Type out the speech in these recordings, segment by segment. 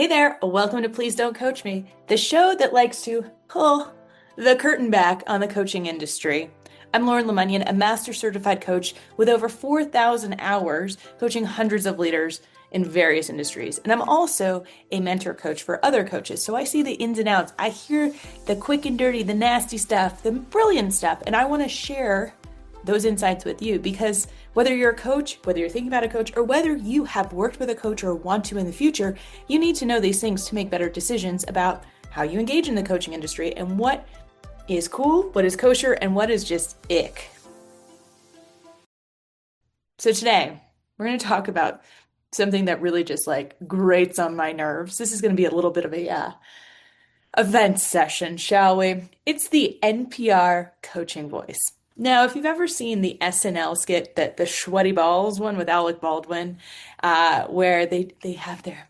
Hey there, welcome to Please Don't Coach Me, the show that likes to pull the curtain back on the coaching industry. I'm Lauren LeMunyan, a master certified coach with over 4,000 hours coaching hundreds of leaders in various industries. And I'm also a mentor coach for other coaches. So I see the ins and outs. I hear the quick and dirty, the nasty stuff, the brilliant stuff, and I want to share those insights with you because whether you're a coach, whether you're thinking about a coach, or whether you have worked with a coach or want to in the future, you need to know these things to make better decisions about how you engage in the coaching industry and what is cool, what is kosher, and what is just ick. So today, we're going to talk about something that really just grates on my nerves. This is going to be a little bit of a event session, shall we? It's the NPR coaching voice. Now, if you've ever seen the SNL skit, that the Sweaty Balls one with Alec Baldwin, where they have their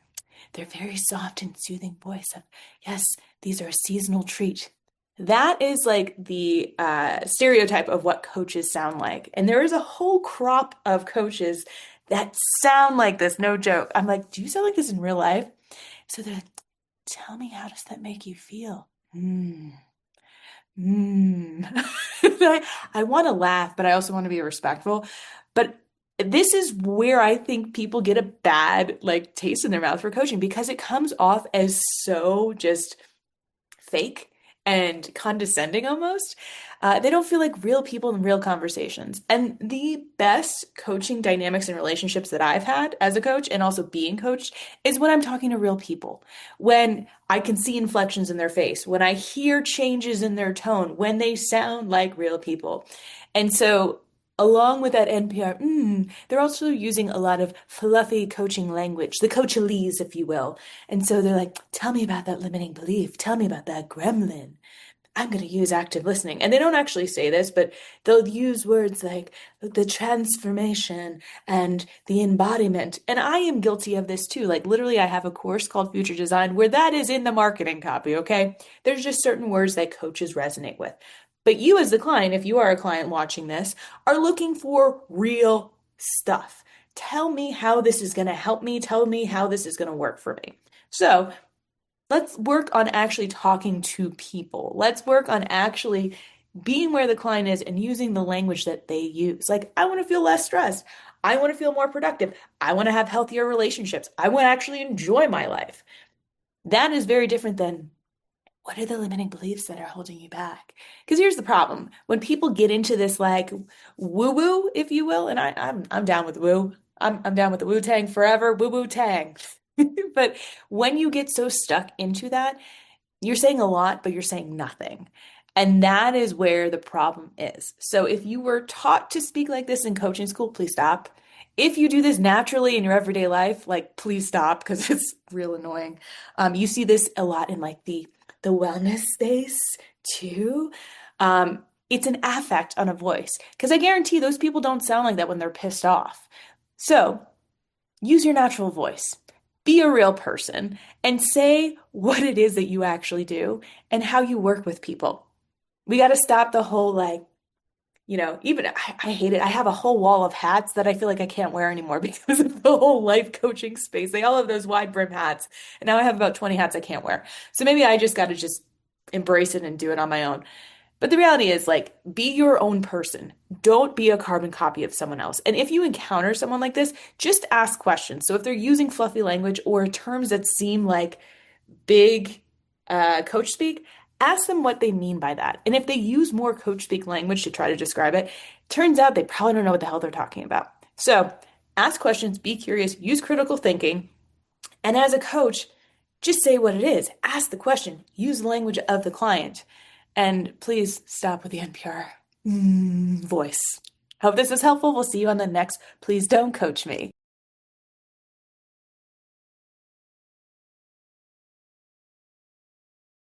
very soft and soothing voice of, yes, these are a seasonal treat. That is like the stereotype of what coaches sound like. And there is a whole crop of coaches that sound like this, no joke. I'm like, do you sound like this in real life? So they're like, tell me, how does that make you feel? I want to laugh, but I also want to be respectful. But this is where I think people get a bad taste in their mouth for coaching because it comes off as so just fake and condescending almost. They don't feel like real people in real conversations. And the best coaching dynamics and relationships that I've had as a coach and also being coached is when I'm talking to real people, when I can see inflections in their face, when I hear changes in their tone, when they sound like real people. And so along with that NPR, they're also using a lot of fluffy coaching language, the coachalese, if you will. And so they're like, tell me about that limiting belief. Tell me about that gremlin. I'm going to use active listening. And they don't actually say this, but they'll use words like the transformation and the embodiment. And I am guilty of this too. Literally, I have a course called Future Design where that is in the marketing copy, okay? There's just certain words that coaches resonate with. But you as the client, if you are a client watching this, are looking for real stuff. Tell me how this is going to help me. Tell me how this is going to work for me. So let's work on actually talking to people. Let's work on actually being where the client is and using the language that they use. I want to feel less stressed. I want to feel more productive. I want to have healthier relationships. I want to actually enjoy my life. That is very different than what are the limiting beliefs that are holding you back? Because here's the problem. When people get into this woo-woo, if you will, and I'm down with woo. I'm down with the Wu-Tang forever, woo-woo-tang. But when you get so stuck into that, you're saying a lot, but you're saying nothing. And that is where the problem is. So if you were taught to speak like this in coaching school, please stop. If you do this naturally in your everyday life, please stop because it's real annoying. You see this a lot in the wellness space too. It's an affect on a voice because I guarantee those people don't sound like that when they're pissed off. So use your natural voice. Be a real person and say what it is that you actually do and how you work with people. We got to stop the whole even I hate it. I have a whole wall of hats that I feel like I can't wear anymore because of the whole life coaching space. They all have those wide-brimmed hats. And now I have about 20 hats I can't wear. So maybe I just got to just embrace it and do it on my own. But the reality is be your own person. Don't be a carbon copy of someone else. And if you encounter someone like this, just ask questions. So if they're using fluffy language or terms that seem like big coach speak, ask them what they mean by that. And if they use more coach speak language to try to describe it, turns out they probably don't know what the hell they're talking about. So ask questions, be curious, use critical thinking. And as a coach, just say what it is. Ask the question, use the language of the client. And please stop with the NPR voice. Hope this was helpful. We'll see you on the next Please Don't Coach Me.